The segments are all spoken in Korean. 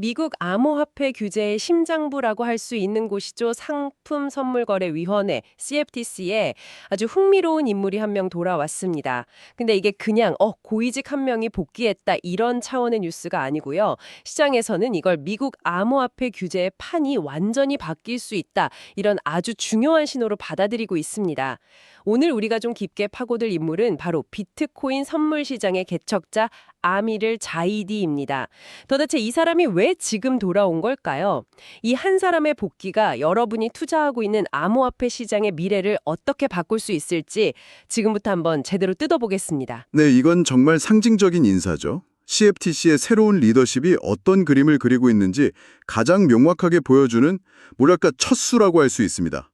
미국 암호화폐 규제의 심장부라고 할 수 있는 곳이죠. 상품선물거래위원회 CFTC에 아주 흥미로운 인물이 한 명 돌아왔습니다. 근데 이게 그냥 고위직 한 명이 복귀했다 이런 차원의 뉴스가 아니고요. 시장에서는 이걸 미국 암호화폐 규제의 판이 완전히 바뀔 수 있다 이런 아주 중요한 신호로 받아들이고 있습니다. 오늘 우리가 좀 깊게 파고들 인물은 바로 비트코인 선물 시장의 개척자 아미를 자이디입니다. 도대체 이 사람이 왜 지금 돌아온 걸까요? 이 한 사람의 복귀가 여러분이 투자하고 있는 암호화폐 시장의 미래를 어떻게 바꿀 수 있을지 지금부터 한번 제대로 뜯어보겠습니다. 네, 이건 정말 상징적인 인사죠. CFTC의 새로운 리더십이 어떤 그림을 그리고 있는지 가장 명확하게 보여주는 뭐랄까 첫 수라고 할 수 있습니다.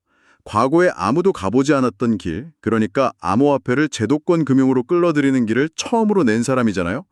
과거에 아무도 가보지 않았던 길, 그러니까 암호화폐를 제도권 금융으로 끌어들이는 길을 처음으로 낸 사람이잖아요.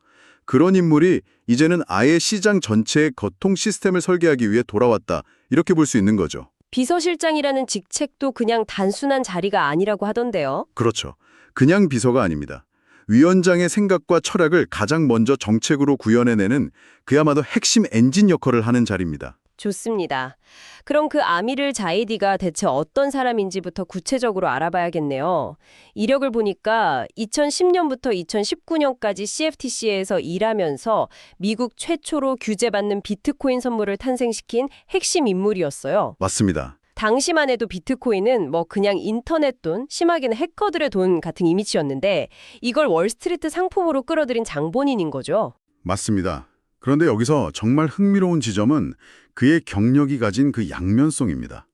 그런 인물이 이제는 아예 시장 전체의 거통 시스템을 설계하기 위해 돌아왔다. 이렇게 볼 수 있는 거죠. 비서실장이라는 직책도 그냥 단순한 자리가 아니라고 하던데요. 그렇죠. 그냥 비서가 아닙니다. 위원장의 생각과 철학을 가장 먼저 정책으로 구현해내는 그야말로 핵심 엔진 역할을 하는 자리입니다. 좋습니다. 그럼 그 아미를 자이디가 대체 어떤 사람인지부터 구체적으로 알아봐야겠네요. 이력을 보니까 2010년부터 2019년까지 CFTC에서 일하면서 미국 최초로 규제받는 비트코인 선물을 탄생시킨 핵심 인물이었어요. 맞습니다. 당시만 해도 비트코인은 그냥 인터넷 돈, 심하게는 해커들의 돈 같은 이미지였는데 이걸 월스트리트 상품으로 끌어들인 장본인인 거죠. 맞습니다. 그런데 여기서 정말 흥미로운 지점은 그의 경력이 가진 그 양면성입니다.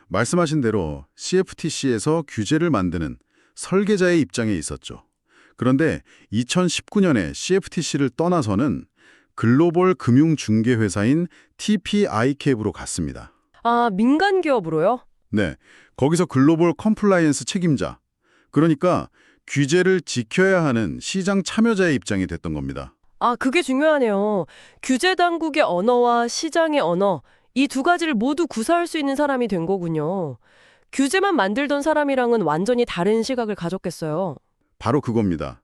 말씀하신 대로 CFTC에서 규제를 만드는 설계자의 입장에 있었죠. 그런데 2019년에 CFTC를 떠나서는 글로벌 금융중개회사인 TPICAP으로 갔습니다. 아, 민간 기업으로요? 네, 거기서 글로벌 컴플라이언스 책임자, 그러니까 규제를 지켜야 하는 시장 참여자의 입장이 됐던 겁니다. 아, 그게 중요하네요. 규제 당국의 언어와 시장의 언어, 이 두 가지를 모두 구사할 수 있는 사람이 된 거군요. 규제만 만들던 사람이랑은 완전히 다른 시각을 가졌겠어요. 바로 그겁니다.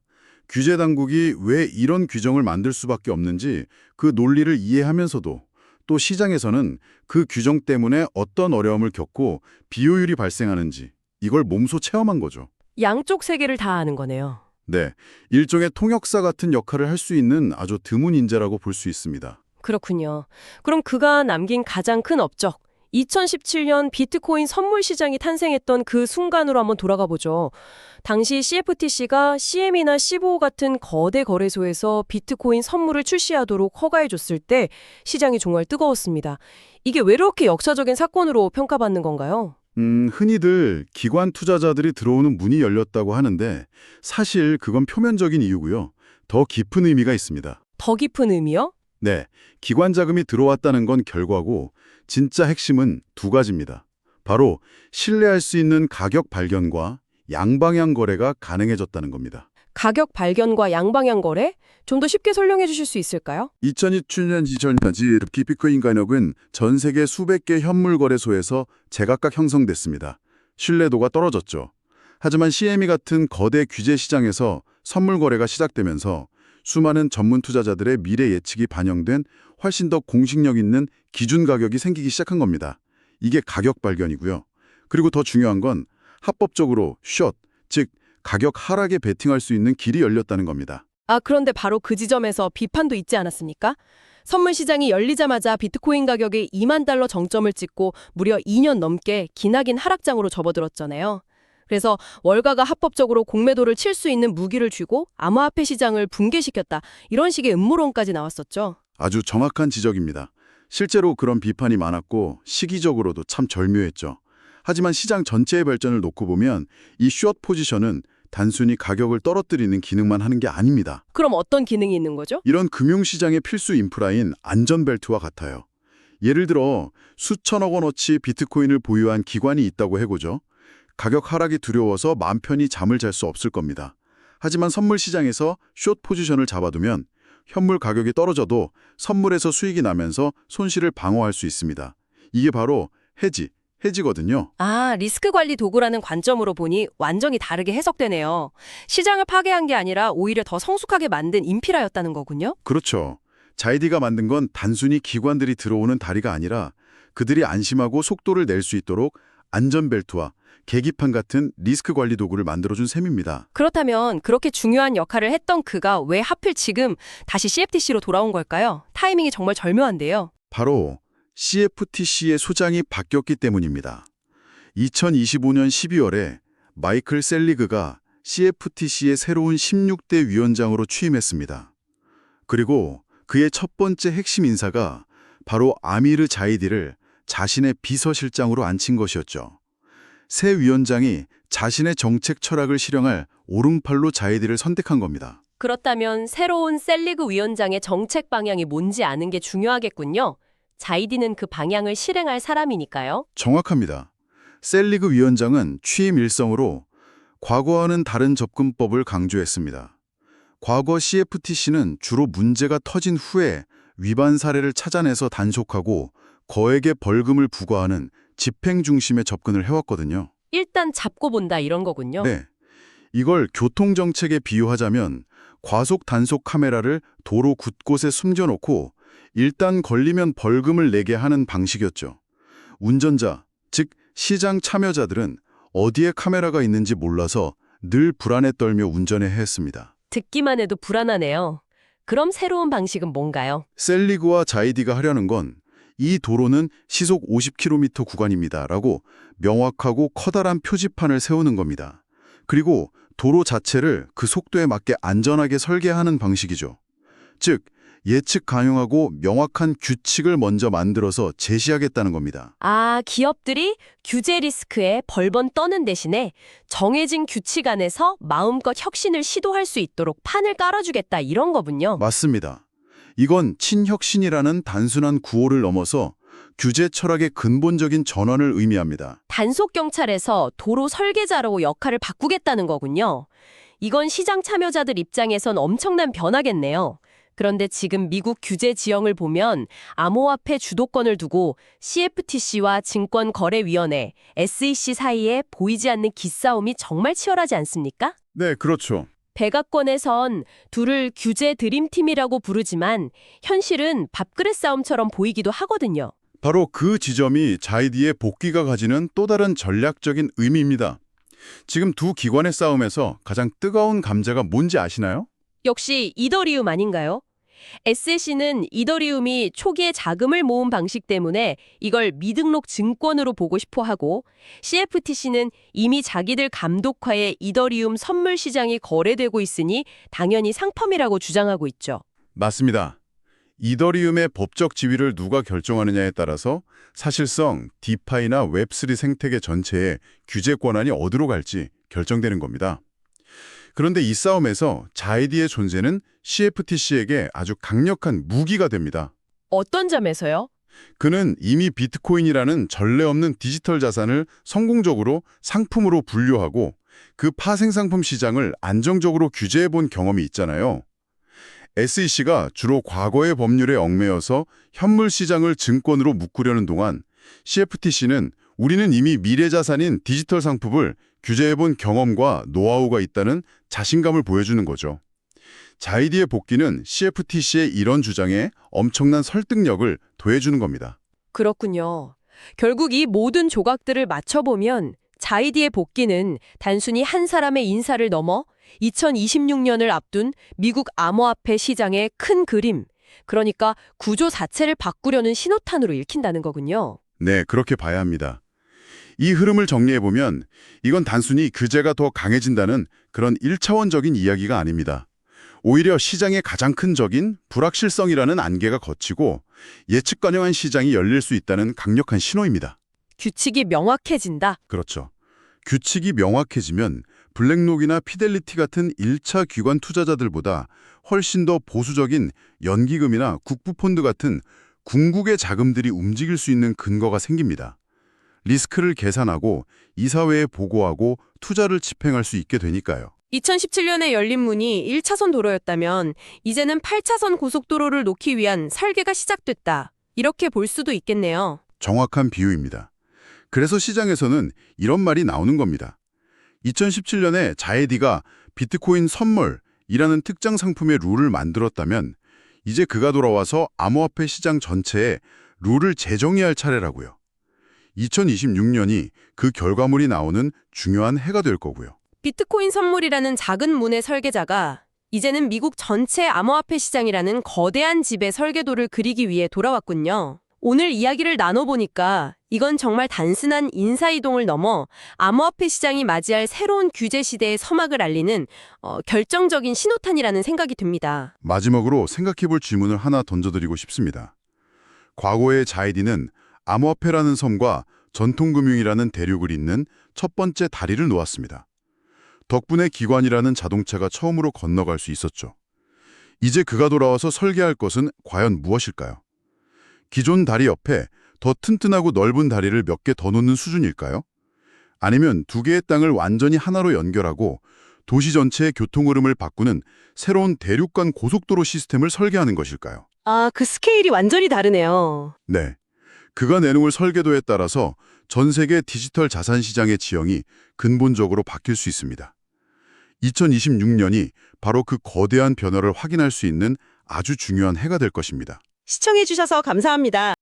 규제 당국이 왜 이런 규정을 만들 수밖에 없는지 그 논리를 이해하면서도 또 시장에서는 그 규정 때문에 어떤 어려움을 겪고 비효율이 발생하는지 이걸 몸소 체험한 거죠. 양쪽 세계를 다 아는 거네요. 네, 일종의 통역사 같은 역할을 할 수 있는 아주 드문 인재라고 볼 수 있습니다. 그렇군요. 그럼 그가 남긴 가장 큰 업적, 2017년 비트코인 선물 시장이 탄생했던 그 순간으로 한번 돌아가 보죠. 당시 CFTC가 CM이나 C5 같은 거대 거래소에서 비트코인 선물을 출시하도록 허가해줬을 때 시장이 정말 뜨거웠습니다. 이게 왜 이렇게 역사적인 사건으로 평가받는 건가요? 흔히들 기관 투자자들이 들어오는 문이 열렸다고 하는데 사실 그건 표면적인 이유고요. 더 깊은 의미가 있습니다. 더 깊은 의미요? 네, 기관 자금이 들어왔다는 건 결과고 진짜 핵심은 두 가지입니다. 바로 신뢰할 수 있는 가격 발견과 양방향 거래가 가능해졌다는 겁니다. 가격 발견과 양방향 거래? 좀 더 쉽게 설명해 주실 수 있을까요? 2027년 지전까지 비트코인 가격은 전 세계 수백 개 현물 거래소에서 제각각 형성됐습니다. 신뢰도가 떨어졌죠. 하지만 CME 같은 거대 규제 시장에서 선물 거래가 시작되면서 수많은 전문 투자자들의 미래 예측이 반영된 훨씬 더 공식력 있는 기준 가격이 생기기 시작한 겁니다. 이게 가격 발견이고요. 그리고 더 중요한 건 합법적으로 숏, 즉 가격 하락에 베팅할 수 있는 길이 열렸다는 겁니다. 아, 그런데 바로 그 지점에서 비판도 있지 않았습니까? 선물 시장이 열리자마자 비트코인 가격이 2만 달러 정점을 찍고 무려 2년 넘게 기나긴 하락장으로 접어들었잖아요. 그래서 월가가 합법적으로 공매도를 칠 수 있는 무기를 쥐고 암호화폐 시장을 붕괴시켰다. 이런 식의 음모론까지 나왔었죠. 아주 정확한 지적입니다. 실제로 그런 비판이 많았고 시기적으로도 참 절묘했죠. 하지만 시장 전체의 발전을 놓고 보면 이 숏 포지션은 단순히 가격을 떨어뜨리는 기능만 하는 게 아닙니다. 그럼 어떤 기능이 있는 거죠? 이런 금융시장의 필수 인프라인 안전벨트와 같아요. 예를 들어 수천억 원어치 비트코인을 보유한 기관이 있다고 해보죠. 가격 하락이 두려워서 맘 편히 잠을 잘 수 없을 겁니다. 하지만 선물 시장에서 숏 포지션을 잡아두면 현물 가격이 떨어져도 선물에서 수익이 나면서 손실을 방어할 수 있습니다. 이게 바로 해지거든요. 아, 리스크 관리 도구라는 관점으로 보니 완전히 다르게 해석되네요. 시장을 파괴한 게 아니라 오히려 더 성숙하게 만든 인프라였다는 거군요. 그렇죠. 자이디가 만든 건 단순히 기관들이 들어오는 다리가 아니라 그들이 안심하고 속도를 낼 수 있도록 안전벨트와 계기판 같은 리스크 관리 도구를 만들어준 셈입니다. 그렇다면 그렇게 중요한 역할을 했던 그가 왜 하필 지금 다시 CFTC로 돌아온 걸까요? 타이밍이 정말 절묘한데요. 바로 CFTC의 소장이 바뀌었기 때문입니다. 2025년 12월에 마이클 셀리그가 CFTC의 새로운 16대 위원장으로 취임했습니다. 그리고 그의 첫 번째 핵심 인사가 바로 아미르 자이디를 자신의 비서실장으로 앉힌 것이었죠. 새 위원장이 자신의 정책 철학을 실행할 오른팔로 자이디를 선택한 겁니다. 그렇다면 새로운 셀리그 위원장의 정책 방향이 뭔지 아는 게 중요하겠군요. 자이디는 그 방향을 실행할 사람이니까요. 정확합니다. 셀리그 위원장은 취임 일성으로 과거와는 다른 접근법을 강조했습니다. 과거 CFTC는 주로 문제가 터진 후에 위반 사례를 찾아내서 단속하고 거액의 벌금을 부과하는 집행 중심의 접근을 해왔거든요. 일단 잡고 본다 이런 거군요. 네. 이걸 교통정책에 비유하자면 과속 단속 카메라를 도로 곳곳에 숨겨놓고 일단 걸리면 벌금을 내게 하는 방식이었죠. 운전자, 즉 시장 참여자들은 어디에 카메라가 있는지 몰라서 늘 불안에 떨며 운전해야 했습니다. 듣기만 해도 불안하네요. 그럼 새로운 방식은 뭔가요? 셀리그와 자이디가 하려는 건 이 도로는 시속 50km 구간입니다 라고 명확하고 커다란 표지판을 세우는 겁니다. 그리고 도로 자체를 그 속도에 맞게 안전하게 설계하는 방식이죠. 즉, 예측 가능하고 명확한 규칙을 먼저 만들어서 제시하겠다는 겁니다. 기업들이 규제 리스크에 벌번 떠는 대신에 정해진 규칙 안에서 마음껏 혁신을 시도할 수 있도록 판을 깔아주겠다 이런 거군요. 맞습니다. 이건 친혁신이라는 단순한 구호를 넘어서 규제 철학의 근본적인 전환을 의미합니다. 단속 경찰에서 도로 설계자로 역할을 바꾸겠다는 거군요. 이건 시장 참여자들 입장에선 엄청난 변화겠네요. 그런데 지금 미국 규제 지형을 보면 암호화폐 주도권을 두고 CFTC와 증권거래위원회, SEC 사이에 보이지 않는 기싸움이 정말 치열하지 않습니까? 네, 그렇죠. 백악관에선 둘을 규제 드림팀이라고 부르지만 현실은 밥그릇 싸움처럼 보이기도 하거든요. 바로 그 지점이 자이디의 복귀가 가지는 또 다른 전략적인 의미입니다. 지금 두 기관의 싸움에서 가장 뜨거운 감자가 뭔지 아시나요? 역시 이더리움 아닌가요? SEC는 이더리움이 초기에 자금을 모은 방식 때문에 이걸 미등록 증권으로 보고 싶어 하고 CFTC는 이미 자기들 감독하에 이더리움 선물 시장이 거래되고 있으니 당연히 상품이라고 주장하고 있죠. 맞습니다. 이더리움의 법적 지위를 누가 결정하느냐에 따라서 사실상 디파이나 웹3 생태계 전체의 규제 권한이 어디로 갈지 결정되는 겁니다. 그런데 이 싸움에서 자이디의 존재는 CFTC에게 아주 강력한 무기가 됩니다. 어떤 점에서요? 그는 이미 비트코인이라는 전례 없는 디지털 자산을 성공적으로 상품으로 분류하고 그 파생상품 시장을 안정적으로 규제해본 경험이 있잖아요. SEC가 주로 과거의 법률에 얽매여서 현물 시장을 증권으로 묶으려는 동안 CFTC는 우리는 이미 미래 자산인 디지털 상품을 규제해본 경험과 노하우가 있다는 자신감을 보여주는 거죠. 자이디의 복귀는 CFTC의 이런 주장에 엄청난 설득력을 더해주는 겁니다. 그렇군요. 결국 이 모든 조각들을 맞춰보면 자이디의 복귀는 단순히 한 사람의 인사를 넘어 2026년을 앞둔 미국 암호화폐 시장의 큰 그림, 그러니까 구조 자체를 바꾸려는 신호탄으로 읽힌다는 거군요. 네, 그렇게 봐야 합니다. 이 흐름을 정리해보면 이건 단순히 규제가 더 강해진다는 그런 1차원적인 이야기가 아닙니다. 오히려 시장의 가장 큰 적인 불확실성이라는 안개가 걷히고 예측 가능한 시장이 열릴 수 있다는 강력한 신호입니다. 규칙이 명확해진다. 그렇죠. 규칙이 명확해지면 블랙록이나 피델리티 같은 1차 기관 투자자들보다 훨씬 더 보수적인 연기금이나 국부펀드 같은 궁극의 자금들이 움직일 수 있는 근거가 생깁니다. 리스크를 계산하고 이사회에 보고하고 투자를 집행할 수 있게 되니까요. 2017년에 열린 문이 1차선 도로였다면 이제는 8차선 고속도로를 놓기 위한 설계가 시작됐다. 이렇게 볼 수도 있겠네요. 정확한 비유입니다. 그래서 시장에서는 이런 말이 나오는 겁니다. 2017년에 자이디가 비트코인 선물이라는 특정 상품의 룰을 만들었다면 이제 그가 돌아와서 암호화폐 시장 전체에 룰을 재정의할 차례라고요. 2026년이 그 결과물이 나오는 중요한 해가 될 거고요. 비트코인 선물이라는 작은 문의 설계자가 이제는 미국 전체 암호화폐 시장이라는 거대한 집의 설계도를 그리기 위해 돌아왔군요. 오늘 이야기를 나눠보니까 이건 정말 단순한 인사이동을 넘어 암호화폐 시장이 맞이할 새로운 규제 시대의 서막을 알리는 결정적인 신호탄이라는 생각이 듭니다. 마지막으로 생각해볼 질문을 하나 던져드리고 싶습니다. 과거의 자이디는 암호화폐라는 섬과 전통금융이라는 대륙을 잇는 첫 번째 다리를 놓았습니다. 덕분에 기관이라는 자동차가 처음으로 건너갈 수 있었죠. 이제 그가 돌아와서 설계할 것은 과연 무엇일까요? 기존 다리 옆에 더 튼튼하고 넓은 다리를 몇 개 더 놓는 수준일까요? 아니면 두 개의 땅을 완전히 하나로 연결하고 도시 전체의 교통 흐름을 바꾸는 새로운 대륙 간 고속도로 시스템을 설계하는 것일까요? 아, 그 스케일이 완전히 다르네요. 네. 그가 내놓을 설계도에 따라서 전 세계 디지털 자산 시장의 지형이 근본적으로 바뀔 수 있습니다. 2026년이 바로 그 거대한 변화를 확인할 수 있는 아주 중요한 해가 될 것입니다. 시청해주셔서 감사합니다.